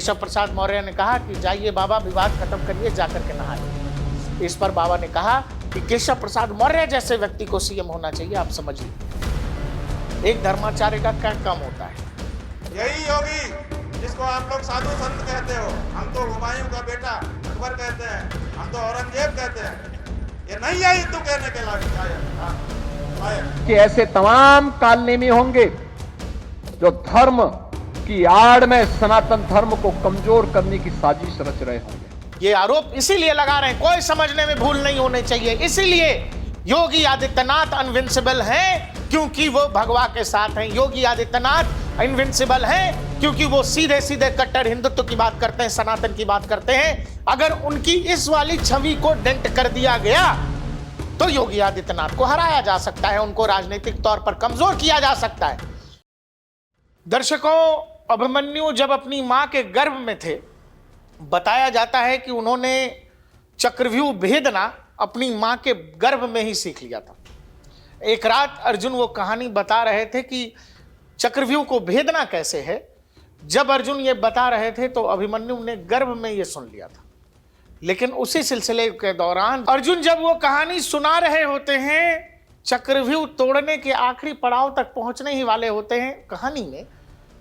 केशव प्रसाद मौर्य ने कहा कि जाइए बाबा, विवाद खत्म करिए, जाकर के नहाइए। इस पर बाबा ने कहा कि केशव प्रसाद मौर्य जैसे व्यक्ति को सीएम होना चाहिए। आप समझिए एक धर्माचार्य का क्या काम होता है। यही योगी जिसको आप लोग साधु संत कहते हो, हम तो हुमायूं का बेटा अकबर कहते हैं, हम तो औरंगजेब कहते हैं, ये नहीं है हिंदू कहने के लायक। कि ऐसे तमाम कालनेमी होंगे जो धर्म की आड़ में सनातन धर्म को कमजोर करने की साजिश रच रहे होंगे। ये आरोप इसीलिए लगा रहे हैं, कोई समझने में भूल नहीं होनी चाहिए। इसीलिए योगी आदित्यनाथ अनविंसिबल हैं क्योंकि वो भगवा के साथ हैं। योगी आदित्यनाथ इनविंसिबल हैं क्योंकि वो सीधे सीधे कट्टर हिंदुत्व की बात करते हैं, सनातन की बात करते हैं। अगर उनकी इस वाली छवि को डेंट कर दिया गया तो योगी आदित्यनाथ को हराया जा सकता है, उनको राजनीतिक तौर पर कमजोर किया जा सकता है। दर्शकों, अभिमन्यु जब अपनी मां के गर्भ में थे, बताया जाता है कि उन्होंने चक्रव्यूह भेदना अपनी मां के गर्भ में ही सीख लिया था। एक रात अर्जुन वो कहानी बता रहे थे कि चक्रव्यूह को भेदना कैसे है। जब अर्जुन ये बता रहे थे तो अभिमन्यु ने गर्भ में ये सुन लिया था। लेकिन उसी सिलसिले के दौरान अर्जुन जब वो कहानी सुना रहे होते हैं, चक्रव्यूह तोड़ने के आखिरी पड़ाव तक पहुंचने ही वाले होते हैं कहानी में,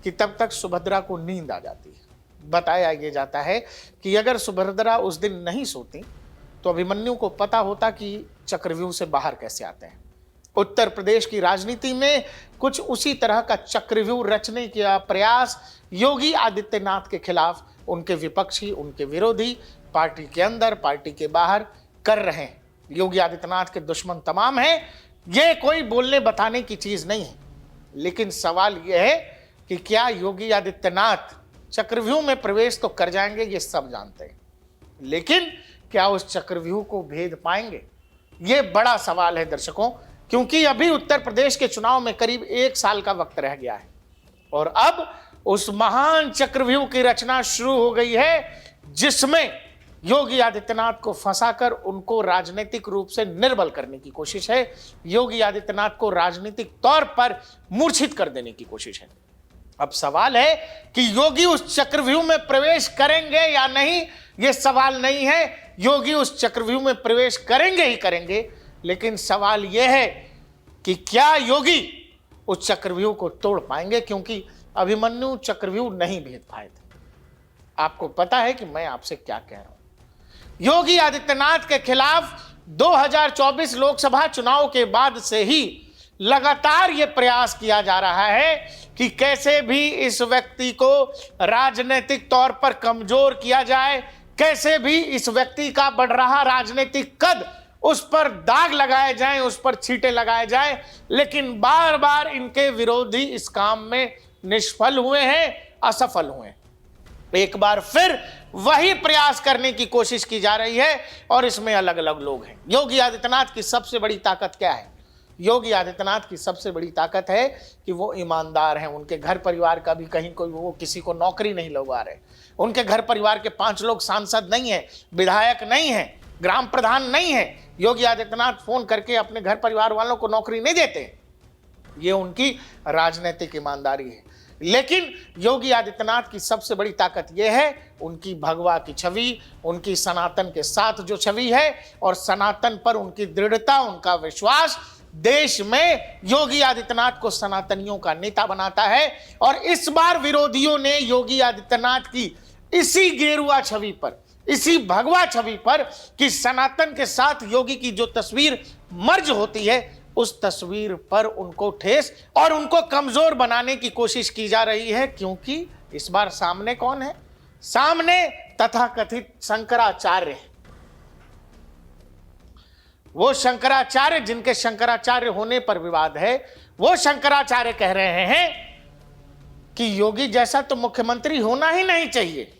कि तब तक सुभद्रा को नींद आ जाती है। बताया ये जाता है कि अगर सुभद्रा उस दिन नहीं सोती तो अभिमन्यु को पता होता कि चक्रव्यूह से बाहर कैसे आते हैं। उत्तर प्रदेश की राजनीति में कुछ उसी तरह का चक्रव्यूह रचने का प्रयास योगी आदित्यनाथ के खिलाफ उनके विपक्षी, उनके विरोधी, पार्टी के अंदर, पार्टी के बाहर कर रहे हैं। योगी आदित्यनाथ के दुश्मन तमाम हैं। ये कोई बोलने बताने की चीज नहीं है। लेकिन सवाल यह है कि क्या योगी आदित्यनाथ चक्रव्यूह में प्रवेश तो कर जाएंगे, ये सब जानते हैं, लेकिन क्या उस चक्रव्यूह को भेद पाएंगे? ये बड़ा सवाल है दर्शकों, क्योंकि अभी उत्तर प्रदेश के चुनाव में करीब 1 साल का वक्त रह गया है और अब उस महान चक्रव्यूह की रचना शुरू हो गई है जिसमें योगी आदित्यनाथ को फंसाकर उनको राजनीतिक रूप से निर्बल करने की कोशिश है। योगी आदित्यनाथ को राजनीतिक तौर पर मूर्छित कर देने की कोशिश है। अब सवाल है कि योगी उस चक्रव्यूह में प्रवेश करेंगे या नहीं, यह सवाल नहीं है। योगी उस चक्रव्यूह में प्रवेश करेंगे ही करेंगे, लेकिन सवाल यह है कि क्या योगी उस चक्रव्यूह को तोड़ पाएंगे, क्योंकि अभिमन्यु चक्रव्यूह नहीं भेद पाए थे। आपको पता है कि मैं आपसे क्या कह रहा हूं। योगी आदित्यनाथ के खिलाफ 2024 लोकसभा चुनाव के बाद से ही लगातार यह प्रयास किया जा रहा है कि कैसे भी इस व्यक्ति को राजनीतिक तौर पर कमजोर किया जाए, कैसे भी इस व्यक्ति का बढ़ रहा राजनीतिक कद उस पर दाग लगाए जाएं, उस पर छींटे लगाए जाएं। लेकिन बार बार इनके विरोधी इस काम में निष्फल हुए हैं, असफल हुए हैं। एक बार फिर वही प्रयास करने की कोशिश की जा रही है और इसमें अलग अलग लोग हैं। योगी आदित्यनाथ की सबसे बड़ी ताकत क्या है? योगी आदित्यनाथ की सबसे बड़ी ताकत है कि वो ईमानदार हैं। उनके घर परिवार का भी कहीं कोई वो किसी को नौकरी नहीं लगवा रहे। उनके घर परिवार के 5 लोग सांसद नहीं है, विधायक नहीं है, ग्राम प्रधान नहीं है। योगी आदित्यनाथ फोन करके अपने घर परिवार वालों को नौकरी नहीं देते। ये उनकी राजनीतिक ईमानदारी है। लेकिन योगी आदित्यनाथ की सबसे बड़ी ताकत यह है उनकी भगवा की छवि, उनकी सनातन के साथ जो छवि है और सनातन पर उनकी दृढ़ता, उनका विश्वास देश में योगी आदित्यनाथ को सनातनियों का नेता बनाता है। और इस बार विरोधियों ने योगी आदित्यनाथ की इसी गेरुआ छवि पर, इसी भगवा छवि पर कि सनातन के साथ योगी की जो तस्वीर मर्ज होती है, उस तस्वीर पर उनको ठेस और उनको कमजोर बनाने की कोशिश की जा रही है। क्योंकि इस बार सामने कौन है? सामने तथाकथित शंकराचार्य है। वो शंकराचार्य जिनके शंकराचार्य होने पर विवाद है, वो शंकराचार्य कह रहे हैं कि योगी जैसा तो मुख्यमंत्री होना ही नहीं चाहिए।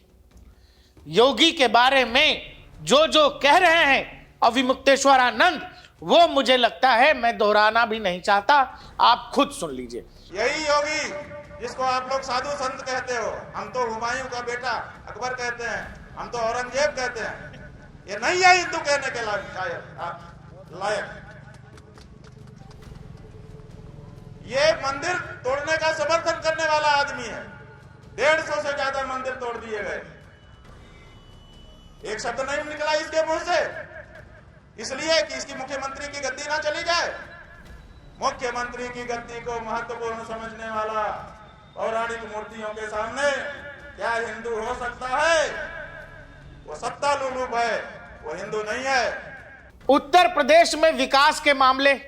योगी के बारे में जो जो कह रहे हैं अविमुक्तेश्वरानंद, वो मुझे लगता है मैं दोहराना भी नहीं चाहता, आप खुद सुन लीजिए। यही योगी जिसको आप लोग साधु संत कहते हो, हम तो हुमायूं का बेटा अकबर कहते हैं, हम तो औरंगजेब कहते हैं, ये नहीं है हिंदू कहने के लायक। ये मंदिर तोड़ने का समर्थन करने वाला आदमी है। 150 से ज्यादा मंदिर तोड़ दिए गए। एक शब्द नहीं निकला इसके मुंह से, इसलिए कि इसकी मुख्यमंत्री की गद्दी ना चली जाए। मुख्यमंत्री की गद्दी को महत्वपूर्ण समझने वाला पौराणिक मूर्तियों के सामने क्या हिंदू हो सकता है? वो सत्ता लुलूप है, वो हिंदू नहीं है। उत्तर प्रदेश में विकास के मामले,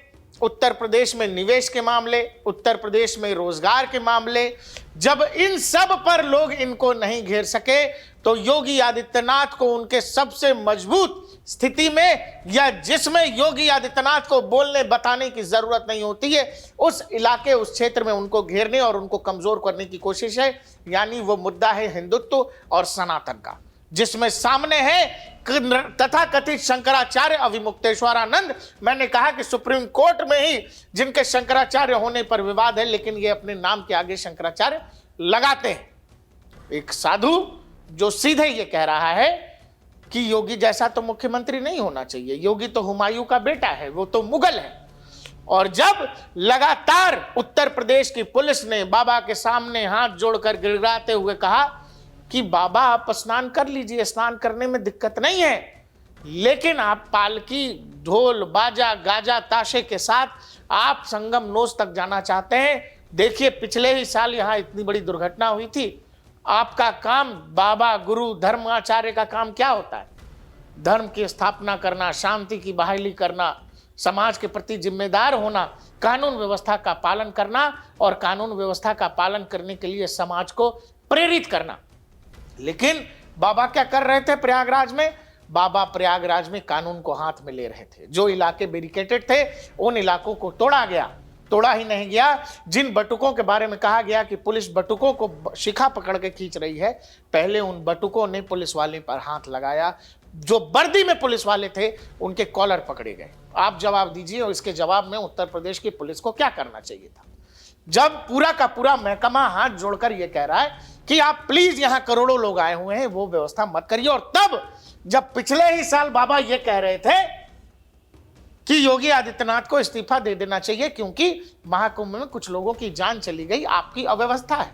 उत्तर प्रदेश में निवेश के मामले, उत्तर प्रदेश में रोजगार के मामले, जब इन सब पर लोग इनको नहीं घेर सके तो योगी आदित्यनाथ को उनके सबसे मजबूत स्थिति में, या जिसमें योगी आदित्यनाथ को बोलने बताने की जरूरत नहीं होती है, उस इलाके उस क्षेत्र में उनको घेरने और उनको कमजोर करने की कोशिश है। यानी वो मुद्दा है हिंदुत्व और सनातन का, जिसमें सामने है तथाकथित शंकराचार्य अविमुक्तेश्वरानंद। मैंने कहा कि सुप्रीम कोर्ट में ही जिनके शंकराचार्य होने पर विवाद है, लेकिन ये अपने नाम के आगे शंकराचार्य लगाते हैं। एक साधु जो सीधे ये कह रहा है कि योगी जैसा तो मुख्यमंत्री नहीं होना चाहिए, योगी तो हुमायूं का बेटा है, वो तो मुगल है। और जब लगातार उत्तर प्रदेश की पुलिस ने बाबा के सामने हाथ जोड़कर गिड़गिड़ाते हुए कहा कि बाबा आप स्नान कर लीजिए, स्नान करने में दिक्कत नहीं है, लेकिन आप पालकी, ढोल, बाजा, गाजा, ताशे के साथ आप संगम नोज तक जाना चाहते हैं। देखिए पिछले ही साल यहाँ इतनी बड़ी दुर्घटना हुई थी। आपका काम, बाबा, गुरु, धर्माचार्य का काम क्या होता है? धर्म की स्थापना करना, शांति की बहाली करना, समाज के प्रति जिम्मेदार होना, कानून व्यवस्था का पालन करना और कानून व्यवस्था का पालन करने के लिए समाज को प्रेरित करना। लेकिन बाबा क्या कर रहे थे प्रयागराज में? बाबा प्रयागराज में कानून को हाथ में ले रहे थे। जो इलाके बैरिकेटेड थे उन इलाकों को तोड़ा गया। तोड़ा ही नहीं गया, जिन बटुकों के बारे में कहा गया कि पुलिस बटुकों को शिखा पकड़ के खींच रही है, पहले उन बटुकों ने पुलिस वाले पर हाथ लगाया। जो वर्दी में पुलिस वाले थे उनके कॉलर पकड़े गए। आप जवाब दीजिए, और इसके जवाब में उत्तर प्रदेश की पुलिस को क्या करना चाहिए था? जब पूरा का पूरा महकमा हाथ जोड़कर यह कह रहा है कि आप प्लीज यहां करोड़ों लोग आए हुए हैं, वो व्यवस्था मत करिए। और तब जब पिछले ही साल बाबा ये कह रहे थे कि योगी आदित्यनाथ को इस्तीफा दे देना चाहिए क्योंकि महाकुंभ में कुछ लोगों की जान चली गई, आपकी अव्यवस्था है।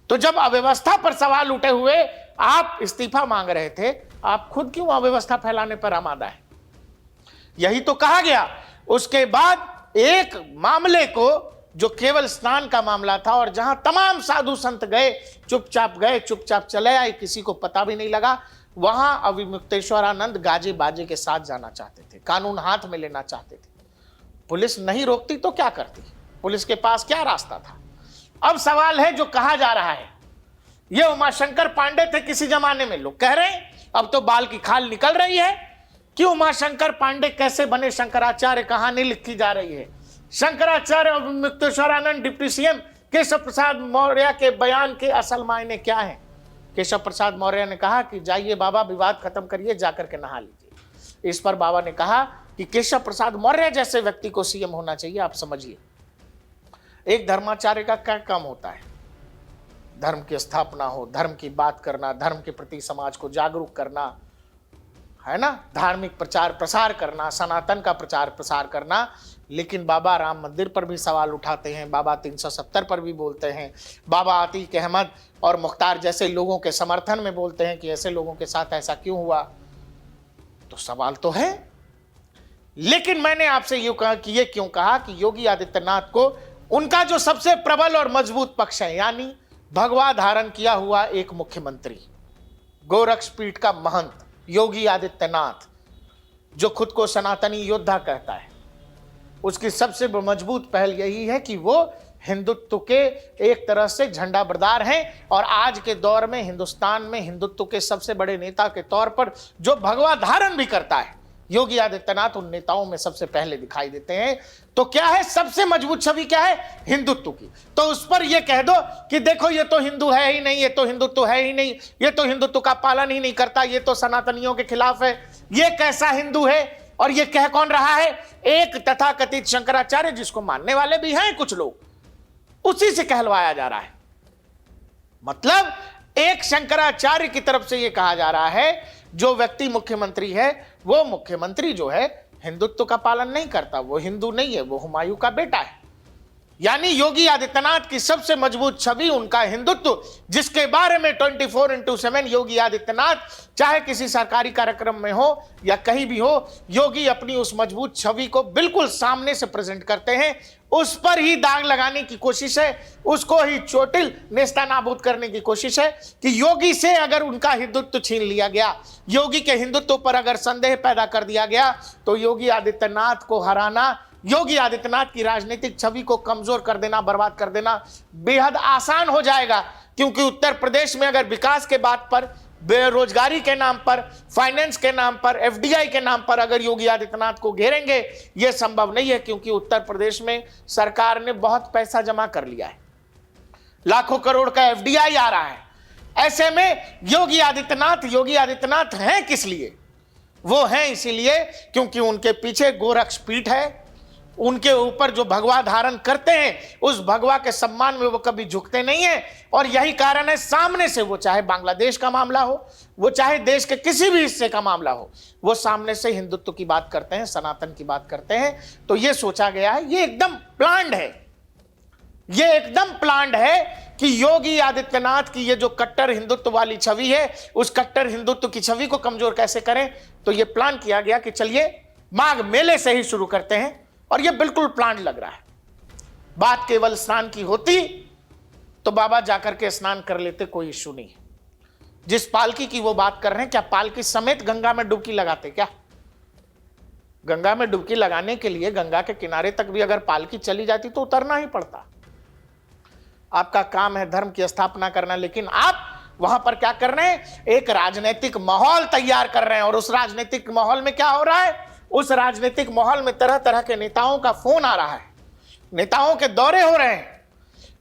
तो जब अव्यवस्था पर सवाल उठे हुए आप इस्तीफा मांग रहे थे, आप खुद क्यों अव्यवस्था फैलाने पर आमादा है? यही तो कहा गया। उसके बाद एक मामले को, जो केवल स्नान का मामला था और जहां तमाम साधु संत गए, चुपचाप चले आए, किसी को पता भी नहीं लगा, वहां अविमुक्तेश्वरानंद गाजे बाजे के साथ जाना चाहते थे, कानून हाथ में लेना चाहते थे। पुलिस नहीं रोकती तो क्या करती? पुलिस के पास क्या रास्ता था? अब सवाल है जो कहा जा रहा है, ये उमाशंकर पांडे थे किसी जमाने में, लोग कह रहे हैं अब तो बाल की खाल निकल रही है कि उमाशंकर पांडे कैसे बने शंकराचार्य, कहानी लिखी जा रही है। शंकराचार्य और अविमुक्तेश्वरानंद डिप्टी सीएम केशव प्रसाद मौर्य के बयान के असल मायने क्या है? केशव प्रसाद मौर्य ने कहा कि जाइए बाबा, विवाद खत्म करिए, जाकर के नहा लीजिए। इस पर बाबा ने कहा कि केशव प्रसाद मौर्य जैसे व्यक्ति को सीएम होना चाहिए। आप समझिए, एक धर्माचार्य का क्या काम होता है? धर्म की स्थापना हो, धर्म की बात करना, धर्म के प्रति समाज को जागरूक करना, है ना, धार्मिक प्रचार प्रसार करना, सनातन का प्रचार प्रसार करना। लेकिन बाबा राम मंदिर पर भी सवाल उठाते हैं, बाबा 370 पर भी बोलते हैं, बाबा आतिक अहमद और मुख्तार जैसे लोगों के समर्थन में बोलते हैं कि ऐसे लोगों के साथ ऐसा क्यों हुआ। तो सवाल तो है। लेकिन मैंने आपसे ये कहा कि ये क्यों कहा कि योगी आदित्यनाथ को उनका जो सबसे प्रबल और मजबूत पक्ष है, यानी भगवा धारण किया हुआ एक मुख्यमंत्री, गोरक्षपीठ का महंत योगी आदित्यनाथ, जो खुद को सनातनी योद्धा कहता है, उसकी सबसे मजबूत पहल यही है कि वो हिंदुत्व के एक तरह से झंडा बरदार हैं। और आज के दौर में हिंदुस्तान में हिंदुत्व के सबसे बड़े नेता के तौर पर जो भगवा धारण भी करता है, योगी आदित्यनाथ उन नेताओं में सबसे पहले दिखाई देते हैं। तो क्या है सबसे मजबूत छवि? क्या है? हिंदुत्व की। तो उस पर यह कह दो कि देखो ये तो हिंदू है ही नहीं, ये तो हिंदुत्व है ही नहीं, ये तो हिंदुत्व का पालन ही नहीं करता, ये तो सनातनियों के खिलाफ है, ये कैसा हिंदू है? और ये कह कौन रहा है? एक तथाकथित शंकराचार्य, जिसको मानने वाले भी हैं कुछ लोग, उसी से कहलवाया जा रहा है। मतलब एक शंकराचार्य की तरफ से यह कहा जा रहा है जो व्यक्ति मुख्यमंत्री है, वो मुख्यमंत्री जो है हिंदुत्व का पालन नहीं करता, वो हिंदू नहीं है, वो हुमायूं का बेटा है। यानी योगी आदित्यनाथ की सबसे मजबूत छवि उनका हिंदुत्व, जिसके बारे में 24/7 योगी आदित्यनाथ चाहे किसी सरकारी कार्यक्रम में हो या कहीं भी हो, योगी अपनी उस मजबूत छवि को बिल्कुल सामने से प्रेजेंट करते हैं। उस पर ही दाग लगाने की कोशिश है, उसको ही चोटिल नेस्तनाबूद करने की कोशिश है कि योगी से अगर उनका हिंदुत्व छीन लिया गया, योगी के हिंदुत्व पर अगर संदेह पैदा कर दिया गया, तो योगी आदित्यनाथ को हराना, योगी आदित्यनाथ की राजनीतिक छवि को कमजोर कर देना, बर्बाद कर देना बेहद आसान हो जाएगा। क्योंकि उत्तर प्रदेश में अगर विकास के बात पर, बेरोजगारी के नाम पर, फाइनेंस के नाम पर, एफडीआई के नाम पर अगर योगी आदित्यनाथ को घेरेंगे, यह संभव नहीं है। क्योंकि उत्तर प्रदेश में सरकार ने बहुत पैसा जमा कर लिया है, लाखों करोड़ का एफडीआई आ रहा है। ऐसे में योगी आदित्यनाथ हैं किस लिए? वो हैं इसीलिए क्योंकि उनके पीछे गोरक्ष पीठ है, उनके ऊपर जो भगवा धारण करते हैं उस भगवा के सम्मान में वो कभी झुकते नहीं हैं। और यही कारण है, सामने से, वो चाहे बांग्लादेश का मामला हो, वो चाहे देश के किसी भी हिस्से का मामला हो, वो सामने से हिंदुत्व की बात करते हैं, सनातन की बात करते हैं। तो ये सोचा गया है, ये एकदम प्लान्ड है, ये एकदम प्लान्ड है कि योगी आदित्यनाथ की ये जो कट्टर हिंदुत्व वाली छवि है, उस कट्टर हिंदुत्व की छवि को कमजोर कैसे करें। तो ये प्लान किया गया कि चलिए माघ मेले से ही शुरू करते हैं, और ये बिल्कुल प्लान लग रहा है। बात केवल स्नान की होती तो बाबा जाकर के स्नान कर लेते, कोई इश्यू नहीं है। जिस पालकी की वो बात कर रहे हैं, क्या पालकी समेत गंगा में डुबकी लगाते? क्या गंगा में डुबकी लगाने के लिए गंगा के किनारे तक भी अगर पालकी चली जाती तो उतरना ही पड़ता। आपका काम है धर्म की स्थापना करना, लेकिन आप वहां पर क्या कर रहे हैं? एक राजनीतिक माहौल तैयार कर रहे हैं। और उस राजनीतिक माहौल में क्या हो रहा है? उस राजनीतिक माहौल में तरह तरह के नेताओं का फोन आ रहा है, नेताओं के दौरे हो रहे हैं,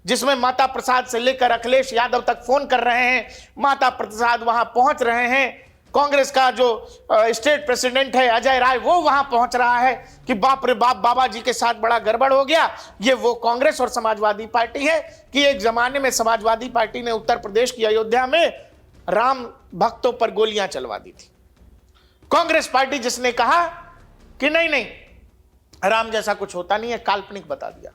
जिसमें माता प्रसाद से लेकर अखिलेश यादव तक फोन कर रहे हैं। माता प्रसाद वहां पहुंच रहे हैं, कांग्रेस का जो स्टेट प्रेसिडेंट है अजय राय, वो वहां पहुंच रहा है कि बाप रे बाप, बाबा जी के साथ बड़ा गड़बड़ हो गया। ये वो कांग्रेस और समाजवादी पार्टी है कि एक जमाने में समाजवादी पार्टी ने उत्तर प्रदेश की अयोध्या में राम भक्तों पर गोलियां चलवा दी थी। कांग्रेस पार्टी जिसने कहा कि नहीं नहीं, राम जैसा कुछ होता नहीं है, काल्पनिक बता दिया।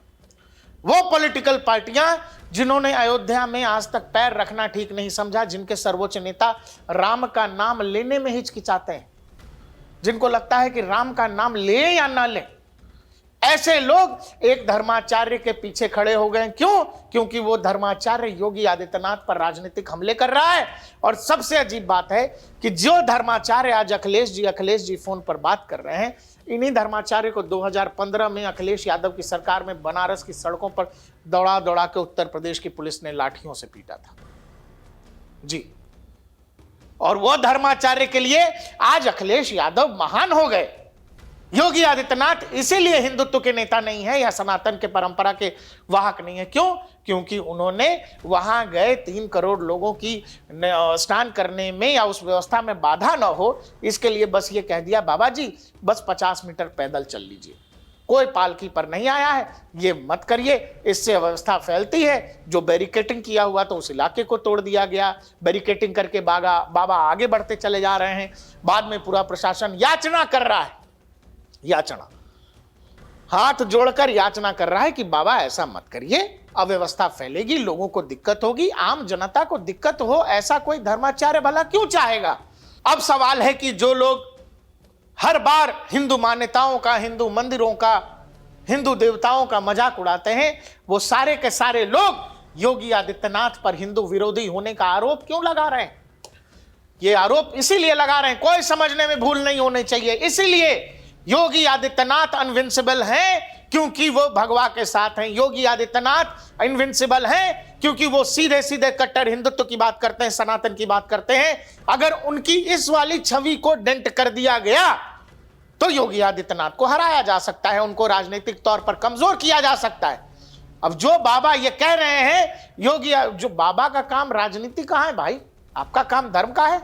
वो पॉलिटिकल पार्टियां जिन्होंने अयोध्या में आज तक पैर रखना ठीक नहीं समझा, जिनके सर्वोच्च नेता राम का नाम लेने में हिचकिचाते हैं, जिनको लगता है कि राम का नाम ले या ना ले, ऐसे लोग एक धर्माचार्य के पीछे खड़े हो गए। क्यों? क्योंकि वो धर्माचार्य योगी आदित्यनाथ पर राजनीतिक हमले कर रहा है। और सबसे अजीब बात है कि जो धर्माचार्य आज अखिलेश जी फोन पर बात कर रहे हैं, इन्हीं धर्माचार्य को 2015 में अखिलेश यादव की सरकार में बनारस की सड़कों पर दौड़ा दौड़ा के उत्तर प्रदेश की पुलिस ने लाठियों से पीटा था जी। और वो धर्माचार्य के लिए आज अखिलेश यादव महान हो गए। योगी आदित्यनाथ इसीलिए हिंदुत्व के नेता नहीं है या सनातन के परंपरा के वाहक नहीं है। क्यों? क्योंकि उन्होंने वहां गए 3 करोड़ लोगों की स्नान करने में या उस व्यवस्था में बाधा ना हो, इसके लिए बस ये कह दिया, बाबा जी बस 50 मीटर पैदल चल लीजिए, कोई पालकी पर नहीं आया है, ये मत करिए, इससे अव्यवस्था फैलती है। जो बैरिकेटिंग किया हुआ तो उस इलाके को तोड़ दिया गया। बैरिकेटिंग करके बाबा आगे बढ़ते चले जा रहे हैं। बाद में पूरा प्रशासन याचना कर रहा है, याचना, हाथ जोड़कर याचना कर रहा है कि बाबा ऐसा मत करिए, अव्यवस्था फैलेगी, लोगों को दिक्कत होगी, आम जनता को दिक्कत हो, ऐसा कोई धर्माचार्य भला क्यों चाहेगा। अब सवाल है कि जो लोग हर बार हिंदू मान्यताओं का, हिंदू मंदिरों का, हिंदू देवताओं का मजाक उड़ाते हैं, वो सारे के सारे लोग योगी आदित्यनाथ पर हिंदू विरोधी होने का आरोप क्यों लगा रहे हैं? ये आरोप इसीलिए लगा रहे हैं, कोई समझने में भूल नहीं होनी चाहिए, इसीलिए योगी आदित्यनाथ अनविंसिबल हैं क्योंकि वो भगवा के साथ हैं। योगी आदित्यनाथ इनविंसिबल हैं क्योंकि वो सीधे सीधे कट्टर हिंदुत्व की बात करते हैं, सनातन की बात करते हैं। अगर उनकी इस वाली छवि को डेंट कर दिया गया तो योगी आदित्यनाथ को हराया जा सकता है, उनको राजनीतिक तौर पर कमजोर किया जा सकता है। अब जो बाबा ये कह रहे हैं, योगी, जो बाबा का काम राजनीति का है भाई, आपका काम धर्म का है,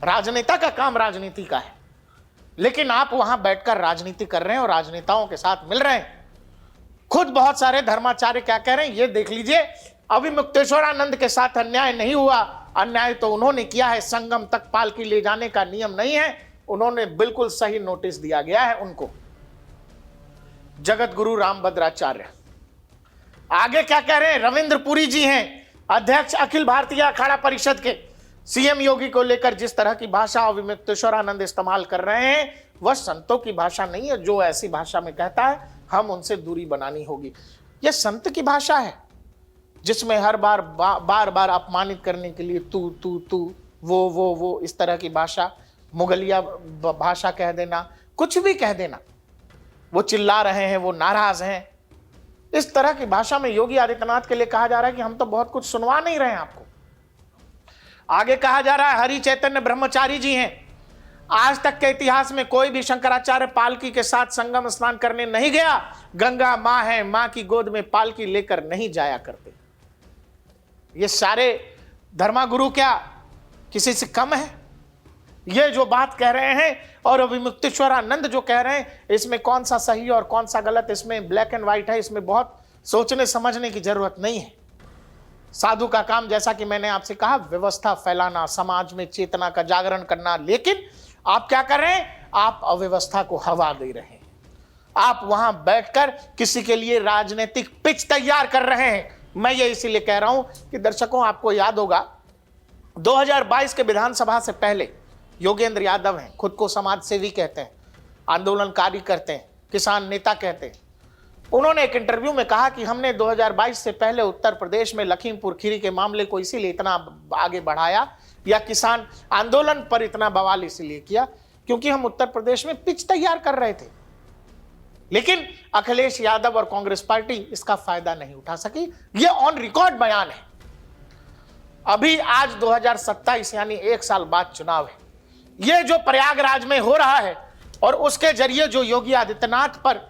राजनेता का काम राजनीति का है, लेकिन आप वहां बैठकर राजनीति कर रहे हैं और राजनेताओं के साथ मिल रहे हैं। खुद बहुत सारे धर्माचार्य क्या कह रहे हैं ये देख लीजिए। अभी मुक्तेश्वरानंद के साथ अन्याय नहीं हुआ, अन्याय तो उन्होंने किया है, संगम तक पालकी ले जाने का नियम नहीं है, उन्होंने बिल्कुल सही नोटिस दिया गया है उनको। जगत गुरु रामभद्राचार्य, आगे क्या कह रहे हैं? रविंद्र पुरी जी हैं अध्यक्ष अखिल भारतीय अखाड़ा परिषद के। सीएम योगी को लेकर जिस तरह की भाषा अविमुक्तेश्वरानंद इस्तेमाल कर रहे हैं वह संतों की भाषा नहीं है। जो ऐसी भाषा में कहता है हम उनसे दूरी बनानी होगी। यह संत की भाषा है जिसमें हर बार बार अपमानित करने के लिए तू तू तू वो इस तरह की भाषा, मुगलिया भाषा कह देना, कुछ भी कह देना। वो चिल्ला रहे हैं, वो नाराज हैं, इस तरह की भाषा में योगी आदित्यनाथ के लिए कहा जा रहा है कि हम तो बहुत कुछ सुनवा नहीं रहे हैं आपको। आगे कहा जा रहा है हरि चैतन्य ब्रह्मचारी जी हैं, आज तक के इतिहास में कोई भी शंकराचार्य पालकी के साथ संगम स्नान करने नहीं गया। गंगा मां है, मां की गोद में पालकी लेकर नहीं जाया करते। ये सारे धर्मगुरु क्या किसी से कम है? ये जो बात कह रहे हैं और अविमुक्तेश्वरानंद जो कह रहे हैं, इसमें कौन सा सही और कौन सा गलत, इसमें ब्लैक एंड व्हाइट है। इसमें बहुत सोचने समझने की जरूरत नहीं है। साधु का काम, जैसा कि मैंने आपसे कहा, व्यवस्था फैलाना, समाज में चेतना का जागरण करना। लेकिन आप क्या कर रहे हैं? आप अव्यवस्था को हवा दे रहे हैं। आप वहां बैठकर किसी के लिए राजनीतिक पिच तैयार कर रहे हैं। मैं ये इसीलिए कह रहा हूं कि दर्शकों, आपको याद होगा 2022 के विधानसभा से पहले योगेंद्र यादव हैं, खुद को समाज सेवी कहते हैं, आंदोलनकारी करते हैं, किसान नेता कहते हैं। उन्होंने एक इंटरव्यू में कहा कि हमने 2022 से पहले उत्तर प्रदेश में लखीमपुर खीरी के मामले को इसीलिए इतना आगे बढ़ाया या किसान आंदोलन पर इतना बवाल इसीलिए किया क्योंकि हम उत्तर प्रदेश में पिच तैयार कर रहे थे। लेकिन अखिलेश यादव और कांग्रेस पार्टी इसका फायदा नहीं उठा सकी। यह ऑन रिकॉर्ड बयान है। अभी आज 2027 यानी 1 साल बाद चुनाव है। यह जो प्रयागराज में हो रहा है और उसके जरिए जो योगी आदित्यनाथ पर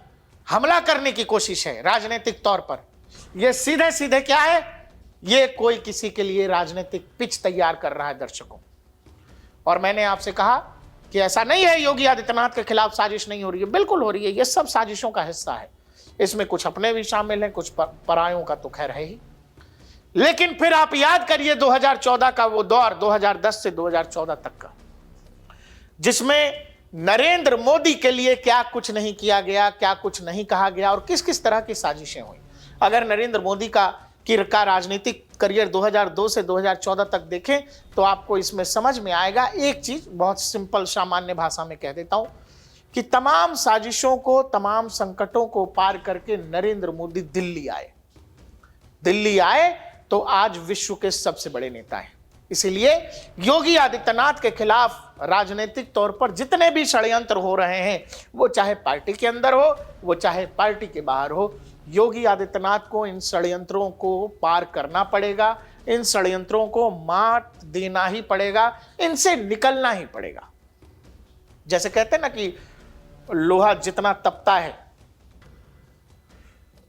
हमला करने की कोशिश है राजनीतिक तौर पर, यह सीधे सीधे क्या है? यह कोई किसी के लिए राजनीतिक पिच तैयार कर रहा है दर्शकों। और मैंने आपसे कहा कि ऐसा नहीं है योगी आदित्यनाथ के खिलाफ साजिश नहीं हो रही है, बिल्कुल हो रही है। यह सब साजिशों का हिस्सा है। इसमें कुछ अपने भी शामिल हैं, कुछ परायों का तो खैर है ही। लेकिन फिर आप याद करिए 2014 का वो दौर, 2010 से 2014 तक का, जिसमें नरेंद्र मोदी के लिए क्या कुछ नहीं किया गया, क्या कुछ नहीं कहा गया और किस किस तरह की साजिशें हुई। अगर नरेंद्र मोदी का राजनीतिक करियर 2002 से 2014 तक देखें तो आपको इसमें समझ में आएगा। एक चीज बहुत सिंपल सामान्य भाषा में कह देता हूं कि तमाम साजिशों को, तमाम संकटों को पार करके नरेंद्र मोदी दिल्ली आए तो आज विश्व के सबसे बड़े नेता हैं। इसीलिए योगी आदित्यनाथ के खिलाफ राजनीतिक तौर पर जितने भी षड्यंत्र हो रहे हैं, वो चाहे पार्टी के अंदर हो, वो चाहे पार्टी के बाहर हो, योगी आदित्यनाथ को इन षड्यंत्रों को पार करना पड़ेगा। इन षड्यंत्रों को मात देना ही पड़ेगा, इनसे निकलना ही पड़ेगा। जैसे कहते हैं ना कि लोहा जितना तपता है,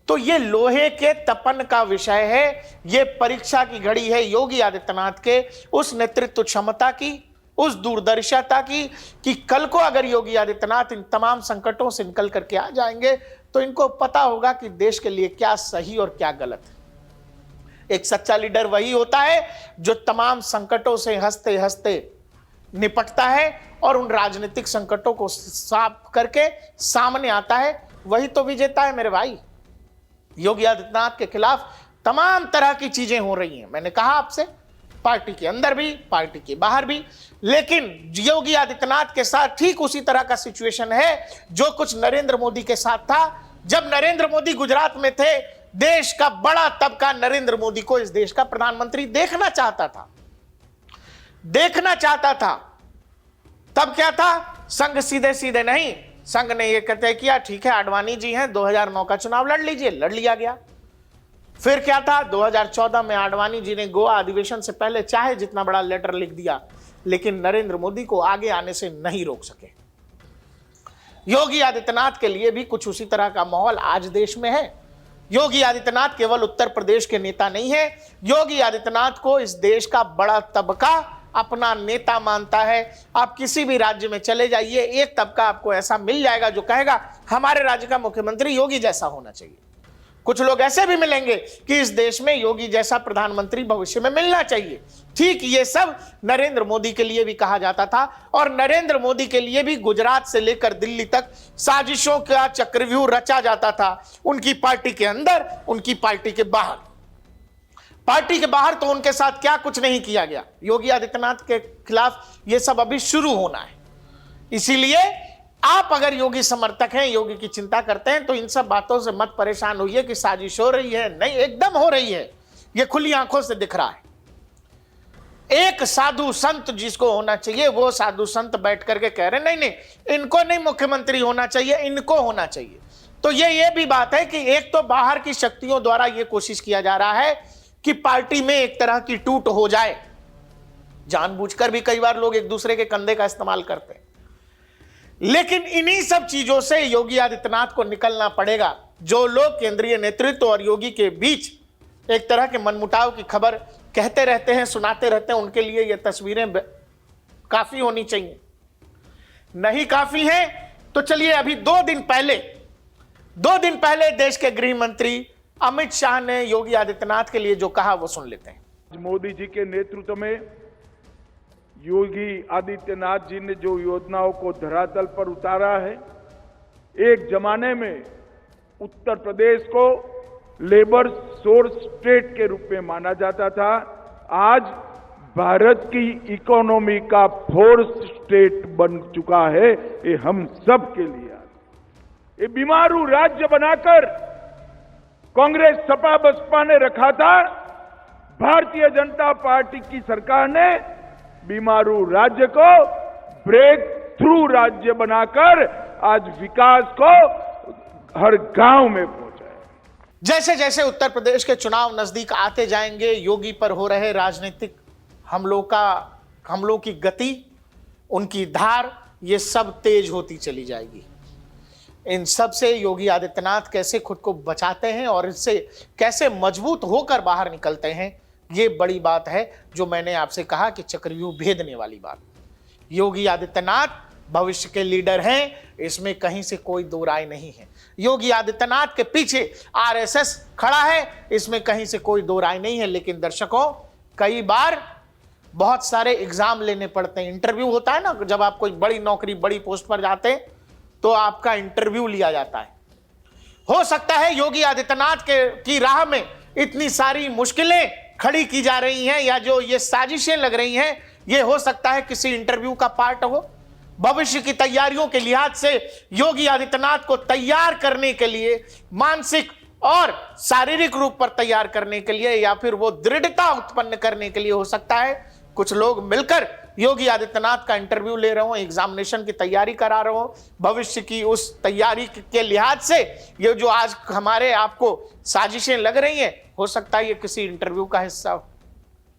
तो ये लोहे के तपन का विषय है। ये परीक्षा की घड़ी है योगी आदित्यनाथ के उस नेतृत्व क्षमता की, उस दूरदर्शिता की कि कल को अगर योगी आदित्यनाथ इन तमाम संकटों से निकल करके आ जाएंगे तो इनको पता होगा कि देश के लिए क्या सही और क्या गलत है। एक सच्चा लीडर वही होता है जो तमाम संकटों से हंसते हंसते निपटता है और उन राजनीतिक संकटों को साफ करके सामने आता है। वही तो विजेता है मेरे भाई। योगी आदित्यनाथ के खिलाफ तमाम तरह की चीजें हो रही हैं, मैंने कहा आपसे, पार्टी के अंदर भी, पार्टी के बाहर भी। लेकिन योगी आदित्यनाथ के साथ ठीक उसी तरह का सिचुएशन है जो कुछ नरेंद्र मोदी के साथ था। जब नरेंद्र मोदी गुजरात में थे, देश का बड़ा तबका नरेंद्र मोदी को इस देश का प्रधानमंत्री देखना चाहता था। तब क्या था? संघ सीधे सीधे नहीं, संघ ने यह तय किया ठीक है आडवाणी जी हैं, 2009 का चुनाव लड़ लीजिए, लड़ लिया गया। फिर क्या था? 2014 में आडवाणी जी ने गोवा अधिवेशन से पहले चाहे जितना बड़ा लेटर लिख दिया, लेकिन नरेंद्र मोदी को आगे आने से नहीं रोक सके। योगी आदित्यनाथ के लिए भी कुछ उसी तरह का माहौल आज देश में है। योगी आदित्यनाथ केवल उत्तर प्रदेश के नेता नहीं है, योगी आदित्यनाथ को इस देश का बड़ा तबका अपना नेता मानता है। आप किसी भी राज्य में चले जाइए, एक तबका आपको ऐसा मिल जाएगा जो कहेगा हमारे राज्य का मुख्यमंत्री योगी जैसा होना चाहिए। कुछ लोग ऐसे भी मिलेंगे कि इस देश में योगी जैसा प्रधानमंत्री भविष्य में मिलना चाहिए। ठीक ये सब नरेंद्र मोदी के लिए भी कहा जाता था, और नरेंद्र मोदी के लिए भी गुजरात से लेकर दिल्ली तक साजिशों का चक्रव्यूह रचा जाता था, उनकी पार्टी के अंदर, उनकी पार्टी के बाहर। पार्टी के बाहर तो उनके साथ क्या कुछ नहीं किया गया, योगी आदित्यनाथ के खिलाफ यह सब अभी शुरू होना है। इसीलिए आप अगर योगी समर्थक हैं, योगी की चिंता करते हैं, तो इन सब बातों से मत परेशान होइए कि साजिश हो रही है। नहीं, एकदम हो रही है, यह खुली आंखों से दिख रहा है। एक साधु संत जिसको होना चाहिए, वो साधु संत बैठ करके कह रहे नहीं नहीं, इनको नहीं मुख्यमंत्री होना चाहिए, इनको होना चाहिए। तो ये भी बात है कि एक तो बाहर की शक्तियों द्वारा यह कोशिश किया जा रहा है कि पार्टी में एक तरह की टूट हो जाए। जानबूझकर भी कई बार लोग एक दूसरे के कंधे का इस्तेमाल करते हैं, लेकिन इन्हीं सब चीजों से योगी आदित्यनाथ को निकलना पड़ेगा। जो लोग केंद्रीय नेतृत्व और योगी के बीच एक तरह के मनमुटाव की खबर कहते रहते हैं, सुनाते रहते हैं, उनके लिए ये तस्वीरें काफी होनी चाहिए। नहीं काफी हैं तो चलिए, अभी 2 दिन पहले देश के गृह मंत्री अमित शाह ने योगी आदित्यनाथ के लिए जो कहा वो सुन लेते हैं। मोदी जी के नेतृत्व में योगी आदित्यनाथ जी ने जो योजनाओं को धरातल पर उतारा है, एक जमाने में उत्तर प्रदेश को लेबर सोर्स स्टेट के रूप में माना जाता था, आज भारत की इकोनॉमी का फोर्स स्टेट बन चुका है। ये हम सब के लिए ये बीमारू राज्य बनाकर कांग्रेस सपा बसपा ने रखा था, भारतीय जनता पार्टी की सरकार ने बीमारू राज्य को ब्रेक थ्रू राज्य बनाकर आज विकास को हर गांव में पहुंचाया। जैसे जैसे उत्तर प्रदेश के चुनाव नजदीक आते जाएंगे, योगी पर हो रहे राजनीतिक हमलों की गति, उनकी धार, ये सब तेज होती चली जाएगी। इन सब से योगी आदित्यनाथ कैसे खुद को बचाते हैं और इससे कैसे मजबूत होकर बाहर निकलते हैं, ये बड़ी बात है जो मैंने आपसे कहा कि चक्रव्यूह भेदने वाली बात। योगी आदित्यनाथ भविष्य के लीडर हैं, इसमें कहीं से कोई दो राय नहीं है। योगी आदित्यनाथ के पीछे आरएसएस खड़ा है, इसमें कहीं से कोई दो राय नहीं है। लेकिन दर्शकों, कई बार बहुत सारे एग्जाम लेने पड़ते हैं, इंटरव्यू होता है ना, जब आप कोई बड़ी नौकरी, बड़ी पोस्ट पर जाते हैं तो आपका इंटरव्यू लिया जाता है। हो सकता है योगी आदित्यनाथ की राह में इतनी सारी मुश्किलें खड़ी की जा रही हैं, या जो ये साजिशें लग रही हैं, ये हो सकता है किसी इंटरव्यू का पार्ट हो। भविष्य की तैयारियों के लिहाज से योगी आदित्यनाथ को तैयार करने के लिए, मानसिक और शारीरिक रूप पर तैयार करने के लिए, या फिर वो दृढ़ता उत्पन्न करने के लिए हो सकता है कुछ लोग मिलकर योगी आदित्यनाथ का इंटरव्यू ले रहे हो, एग्जामिनेशन की तैयारी करा रहे हो। भविष्य की उस तैयारी के लिहाज से ये जो आज हमारे आपको साजिशें लग रही हैं, हो सकता है ये किसी इंटरव्यू का हिस्सा हो,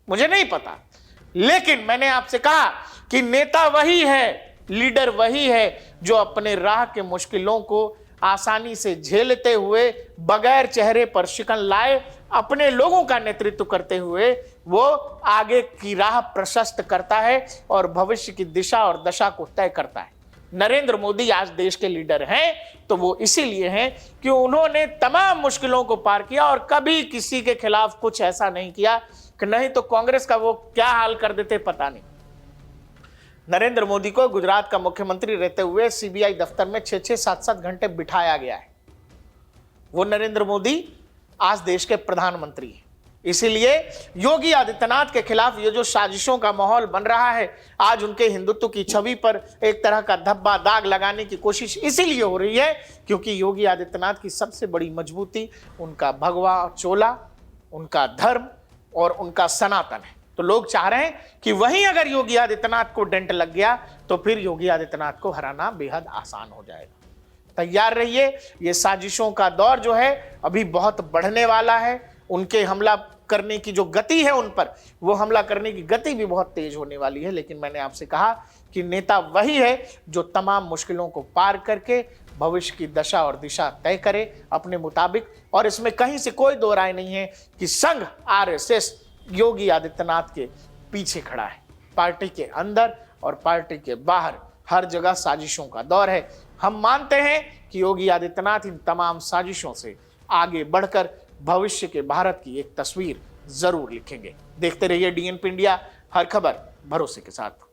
मुझे नहीं पता। लेकिन मैंने आपसे कहा कि नेता वही है, लीडर वही है जो अपने राह के मुश्किलों को आसानी से झेलते हुए, बगैर चेहरे पर शिकन लाए, अपने लोगों का नेतृत्व करते हुए वो आगे की राह प्रशस्त करता है और भविष्य की दिशा और दशा को तय करता है। नरेंद्र मोदी आज देश के लीडर हैं तो वो इसीलिए हैं कि उन्होंने तमाम मुश्किलों को पार किया और कभी किसी के खिलाफ कुछ ऐसा नहीं किया कि नहीं तो कांग्रेस का वो क्या हाल कर देते पता नहीं। नरेंद्र मोदी को गुजरात का मुख्यमंत्री रहते हुए सीबीआई दफ्तर में 6-6, 7-7 घंटे बिठाया गया है। वो नरेंद्र मोदी आज देश के प्रधानमंत्री हैं। इसीलिए योगी आदित्यनाथ के खिलाफ ये जो साजिशों का माहौल बन रहा है, आज उनके हिंदुत्व की छवि पर एक तरह का धब्बा दाग लगाने की कोशिश इसीलिए हो रही है क्योंकि योगी आदित्यनाथ की सबसे बड़ी मजबूती उनका भगवा चोला, उनका धर्म और उनका सनातन है। तो लोग चाह रहे हैं कि वहीं अगर योगी आदित्यनाथ को डेंट लग गया तो फिर योगी आदित्यनाथ को हराना बेहद आसान हो जाएगा। तैयार रहिए, ये साजिशों का दौर जो है अभी बहुत बढ़ने वाला है। उनके हमला करने की जो गति है उन पर, वो हमला करने की गति भी बहुत तेज होने वाली है। लेकिन मैंने आपसे कहा कि नेता वही है जो तमाम मुश्किलों को पार करके भविष्य की दशा और दिशा तय करे अपने मुताबिक। और इसमें कहीं से कोई दो राय नहीं है कि संघ आरएसएस योगी आदित्यनाथ के पीछे खड़ा है। पार्टी के अंदर और पार्टी के बाहर हर जगह साजिशों का दौर है। हम मानते हैं कि योगी आदित्यनाथ इन तमाम साजिशों से आगे बढ़कर भविष्य के भारत की एक तस्वीर जरूर लिखेंगे। देखते रहिए DNP इंडिया, हर खबर भरोसे के साथ।